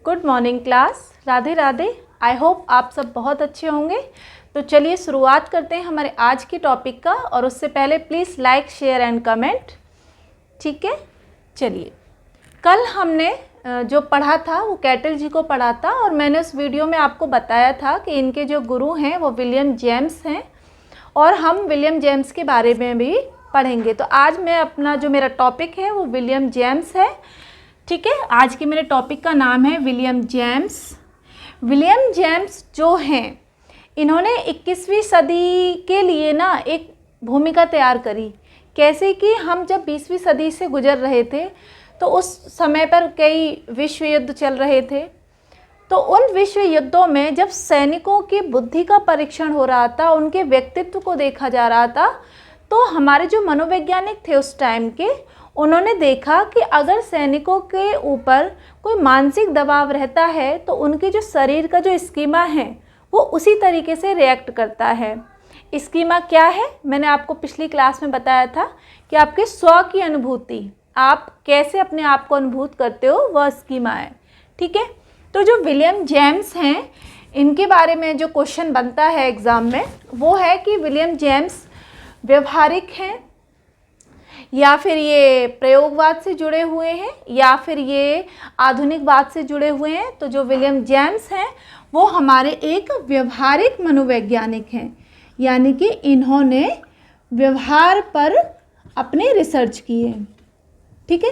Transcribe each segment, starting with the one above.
Good morning class, Radhe Radhe. I hope आप सब बहुत अच्छे होंगे। तो चलिए शुरुआत करते हैं हमारे आज के टॉपिक का, और उससे पहले please like share and comment. ठीक है, चलिए। कल हमने जो पढ़ा था वो कैटल जी को पढ़ा था, और मैंने उस वीडियो में आपको बताया था कि इनके जो गुरु हैं वो विलियम जेम्स हैं, और हम विलियम जेम्स के बारे में भी पढ़ेंगे। तो आज मैं अपना जो मेरा टॉपिक है वो विलियम जेम्स है। ठीक है, आज के मेरे टॉपिक का नाम है विलियम जेम्स। विलियम जेम्स जो हैं, इन्होंने 21वीं सदी के लिए ना एक भूमिका तैयार करी। कैसे कि हम जब 20वीं सदी से गुजर रहे थे तो उस समय पर कई विश्व युद्ध चल रहे थे। तो उन विश्व युद्धों में जब सैनिकों की बुद्धि का परीक्षण हो रहा था, उनके व्यक्तित्व को देखा जा रहा था, तो हमारे जो मनोवैज्ञानिक थे उस टाइम के, उन्होंने देखा कि अगर सैनिकों के ऊपर कोई मानसिक दबाव रहता है तो उनके जो शरीर का जो स्कीमा है वो उसी तरीके से रिएक्ट करता है। स्कीमा क्या है, मैंने आपको पिछली क्लास में बताया था कि आपके स्व की अनुभूति, आप कैसे अपने आप को अनुभूत करते हो, वह स्कीमा है। ठीक है, तो जो विलियम जेम्स हैं, इनके बारे में जो क्वेश्चन बनता है एग्ज़ाम में वो है कि विलियम जेम्स व्यवहारिक हैं, या फिर ये प्रयोगवाद से जुड़े हुए हैं, या फिर ये आधुनिकवाद से जुड़े हुए हैं। तो जो विलियम जेम्स हैं वो हमारे एक व्यवहारिक मनोवैज्ञानिक हैं, यानी कि इन्होंने व्यवहार पर अपनी रिसर्च की है। ठीक है,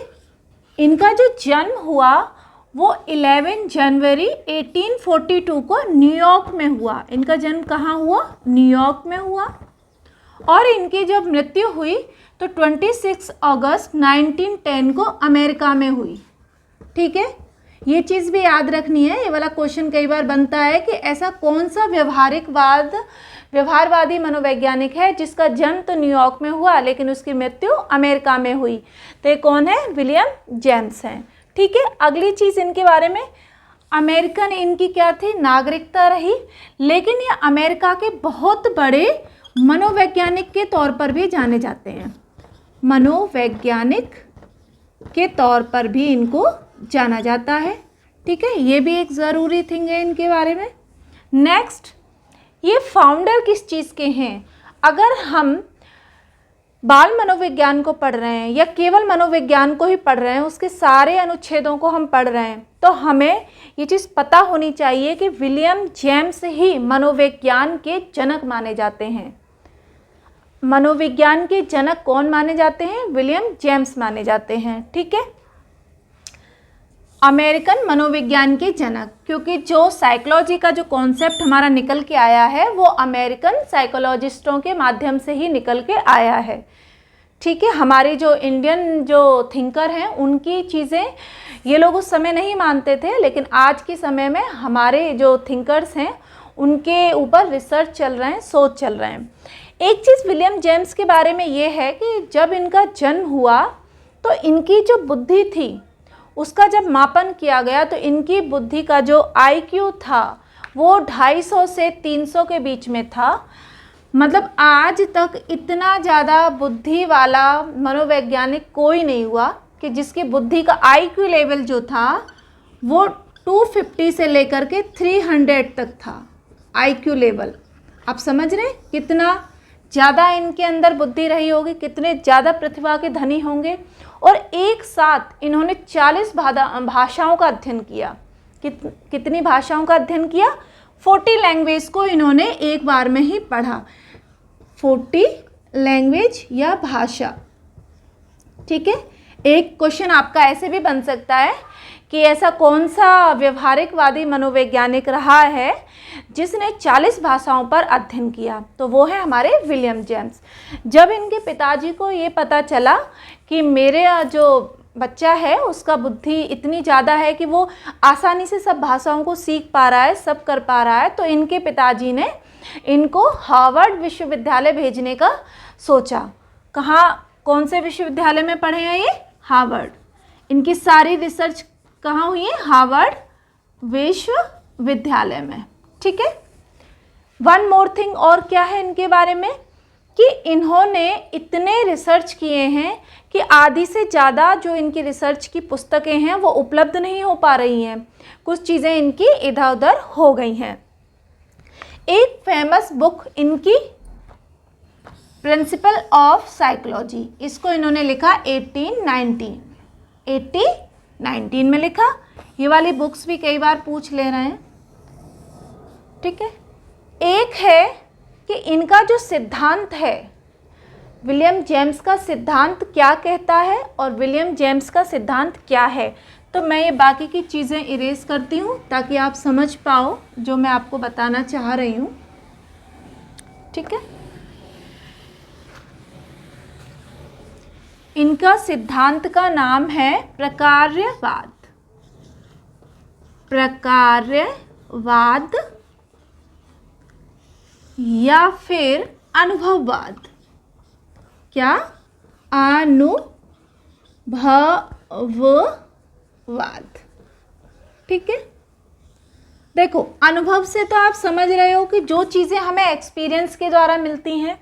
इनका जो जन्म हुआ वो 11 जनवरी 1842 को न्यूयॉर्क में हुआ। इनका जन्म कहाँ हुआ? न्यूयॉर्क में हुआ। और इनकी जब मृत्यु हुई तो 26 अगस्त 1910 को अमेरिका में हुई। ठीक है, ये चीज़ भी याद रखनी है, ये वाला क्वेश्चन कई बार बनता है कि ऐसा कौन सा व्यवहारवादी मनोवैज्ञानिक है जिसका जन्म तो न्यूयॉर्क में हुआ लेकिन उसकी मृत्यु अमेरिका में हुई। तो ये कौन है? विलियम जेम्स हैं। ठीक है, अगली चीज़ इनके बारे में, अमेरिकन इनकी क्या थी? नागरिकता रही। लेकिन ये अमेरिका के बहुत बड़े मनोवैज्ञानिक के तौर पर भी जाने जाते हैं। मनोवैज्ञानिक के तौर पर भी इनको जाना जाता है। ठीक है, ये भी एक ज़रूरी थिंग है इनके बारे में। नेक्स्ट, ये फाउंडर किस चीज़ के हैं? अगर हम बाल मनोविज्ञान को पढ़ रहे हैं या केवल मनोविज्ञान को ही पढ़ रहे हैं, उसके सारे अनुच्छेदों को हम पढ़ रहे हैं, तो हमें ये चीज़ पता होनी चाहिए कि विलियम जेम्स ही मनोविज्ञान के जनक माने जाते हैं। मनोविज्ञान के जनक कौन माने जाते हैं? विलियम जेम्स माने जाते हैं। ठीक है, अमेरिकन मनोविज्ञान के जनक, क्योंकि जो साइकोलॉजी का जो कॉन्सेप्ट हमारा निकल के आया है वो अमेरिकन साइकोलॉजिस्टों के माध्यम से ही निकल के आया है। ठीक है, हमारे जो इंडियन जो थिंकर हैं उनकी चीज़ें ये लोग उस समय नहीं मानते थे, लेकिन आज के समय में हमारे जो थिंकर्स हैं उनके ऊपर रिसर्च चल रहे हैं, शोध चल रहे हैं। एक चीज़ विलियम जेम्स के बारे में ये है कि जब इनका जन्म हुआ तो इनकी जो बुद्धि थी उसका जब मापन किया गया तो इनकी बुद्धि का जो IQ था वो 250 से 300 के बीच में था। मतलब आज तक इतना ज़्यादा बुद्धि वाला मनोवैज्ञानिक कोई नहीं हुआ कि जिसकी बुद्धि का IQ लेवल जो था वो 250 से लेकर के 300 तक था IQ लेवल। आप समझ रहे हैं कितना ज़्यादा इनके अंदर बुद्धि रही होगी, कितने ज़्यादा प्रतिभा के धनी होंगे। और एक साथ इन्होंने 40 भाषाओं का अध्ययन किया। कितनी भाषाओं का अध्ययन किया? 40 लैंग्वेज को इन्होंने एक बार में ही पढ़ा। 40 लैंग्वेज या भाषा। ठीक है, एक क्वेश्चन आपका ऐसे भी बन सकता है कि ऐसा कौन सा व्यवहारिकवादी मनोवैज्ञानिक रहा है जिसने 40 भाषाओं पर अध्ययन किया? तो वो है हमारे विलियम जेम्स। जब इनके पिताजी को ये पता चला कि मेरे जो बच्चा है उसका बुद्धि इतनी ज़्यादा है कि वो आसानी से सब भाषाओं को सीख पा रहा है, सब कर पा रहा है, तो इनके पिताजी ने इनको हार्वर्ड विश्वविद्यालय भेजने का सोचा। कहाँ, कौन से विश्वविद्यालय में पढ़े हैं ये? हार्वर्ड। इनकी सारी रिसर्च कहाँ हुई है? हार्वर्ड विश्वविद्यालय में। ठीक है, वन मोर थिंग और क्या है इनके बारे में कि इन्होंने इतने रिसर्च किए हैं कि आधी से ज़्यादा जो इनकी रिसर्च की पुस्तकें हैं वो उपलब्ध नहीं हो पा रही हैं, कुछ चीज़ें इनकी इधर उधर हो गई हैं। एक फेमस बुक इनकी प्रिंसिपल ऑफ साइकोलॉजी, इसको इन्होंने लिखा 1819 में लिखा। ये वाली बुक्स भी कई बार पूछ ले रहे हैं, ठीक है। एक है कि इनका जो सिद्धांत है, विलियम जेम्स का सिद्धांत क्या कहता है और विलियम जेम्स का सिद्धांत क्या है। तो मैं ये बाकी की चीज़ें इरेज करती हूँ ताकि आप समझ पाओ जो मैं आपको बताना चाह रही हूँ, ठीक है। इनका सिद्धांत का नाम है प्रकार्यवाद। प्रकार्यवाद या फिर अनुभववाद। क्या? अनुभववाद, ठीक है। देखो, अनुभव से तो आप समझ रहे हो कि जो चीज़ें हमें एक्सपीरियंस के द्वारा मिलती हैं,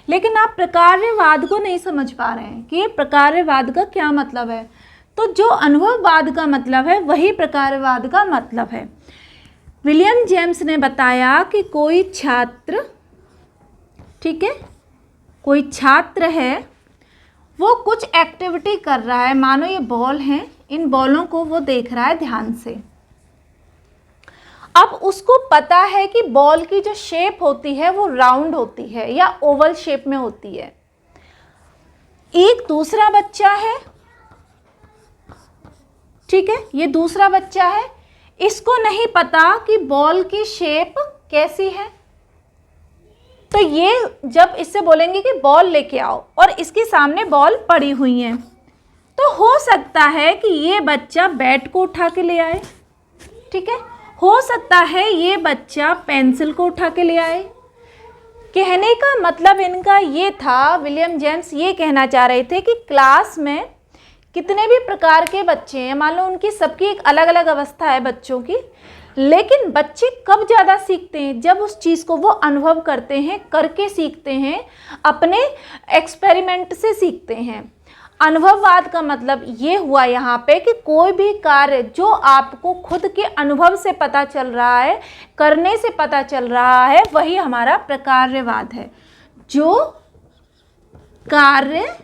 लेकिन आप प्रकार्यवाद को नहीं समझ पा रहे हैं कि ये प्रकार्यवाद का क्या मतलब है। तो जो अनुभववाद का मतलब है वही प्रकार्यवाद का मतलब है। विलियम जेम्स ने बताया कि कोई छात्र, ठीक है, कोई छात्र है, वो कुछ एक्टिविटी कर रहा है, मानो ये बॉल हैं, इन बॉलों को वो देख रहा है ध्यान से। अब उसको पता है कि बॉल की जो शेप होती है वो राउंड होती है या ओवल शेप में होती है। एक दूसरा बच्चा है, ठीक है, ये दूसरा बच्चा है, इसको नहीं पता कि बॉल की शेप कैसी है। तो ये जब इससे बोलेंगे कि बॉल लेके आओ और इसके सामने बॉल पड़ी हुई है, तो हो सकता है कि ये बच्चा बैट को उठा के ले आए, ठीक है, हो सकता है ये बच्चा पेंसिल को उठा के ले आए। कहने का मतलब इनका ये था, विलियम जेम्स ये कहना चाह रहे थे कि क्लास में कितने भी प्रकार के बच्चे हैं, मान लो उनकी सबकी एक अलग अलग अवस्था है बच्चों की, लेकिन बच्चे कब ज़्यादा सीखते हैं? जब उस चीज़ को वो अनुभव करते हैं, करके सीखते हैं, अपने एक्सपेरिमेंट से सीखते हैं। अनुभववाद का मतलब ये हुआ यहाँ पे कि कोई भी कार्य जो आपको खुद के अनुभव से पता चल रहा है, करने से पता चल रहा है, वही हमारा प्रकार्यवाद है। जो कार्य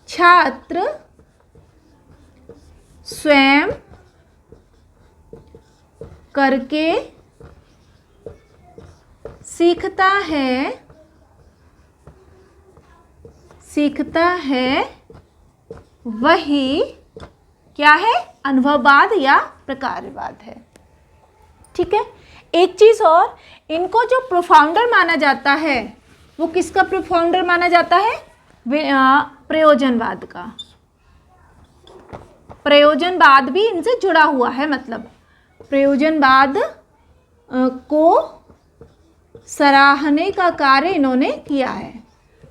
छात्र स्वयं करके सीखता है वही क्या है? अनुभववाद या प्रकार्यवाद है, ठीक है। एक चीज़ और, इनको जो प्रोफाउंडर माना जाता है वो किसका प्रोफाउंडर माना जाता है? प्रयोजनवाद का। प्रयोजनवाद भी इनसे जुड़ा हुआ है, मतलब प्रयोजनवाद को सराहने का कार्य इन्होंने किया है।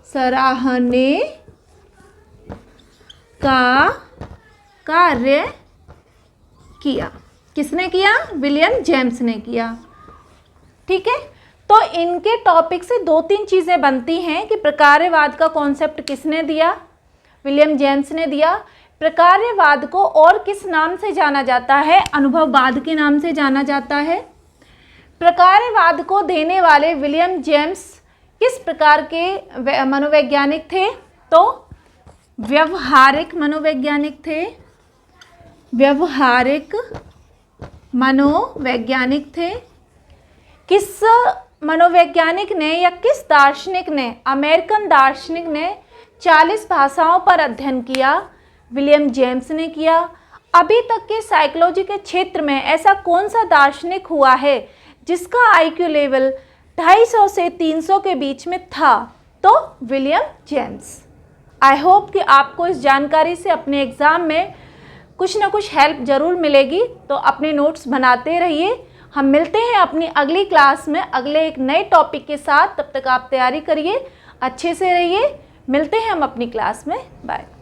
सराहने का कार्य किया। किसने किया? विलियम जेम्स ने किया, ठीक है। तो इनके टॉपिक से दो तीन चीज़ें बनती हैं कि प्रकार्यवाद का कॉन्सेप्ट किसने दिया? विलियम जेम्स ने दिया। प्रकार्यवाद को और किस नाम से जाना जाता है? अनुभववाद के नाम से जाना जाता है। प्रकार्यवाद को देने वाले विलियम जेम्स किस प्रकार के मनोवैज्ञानिक थे? तो व्यवहारिक मनोवैज्ञानिक थे। व्यवहारिक मनोवैज्ञानिक थे। किस मनोवैज्ञानिक ने या किस दार्शनिक ने, अमेरिकन दार्शनिक ने 40 भाषाओं पर अध्ययन किया? विलियम जेम्स ने किया। अभी तक के साइकोलॉजी के क्षेत्र में ऐसा कौन सा दार्शनिक हुआ है जिसका आईक्यू लेवल 250 से 300 के बीच में था? तो विलियम जेम्स। आई होप कि आपको इस जानकारी से अपने एग्ज़ाम में कुछ ना कुछ हेल्प ज़रूर मिलेगी। तो अपने नोट्स बनाते रहिए। हम मिलते हैं अपनी अगली क्लास में अगले एक नए टॉपिक के साथ। तब तक आप तैयारी करिए, अच्छे से रहिए। मिलते हैं हम अपनी क्लास में। बाय।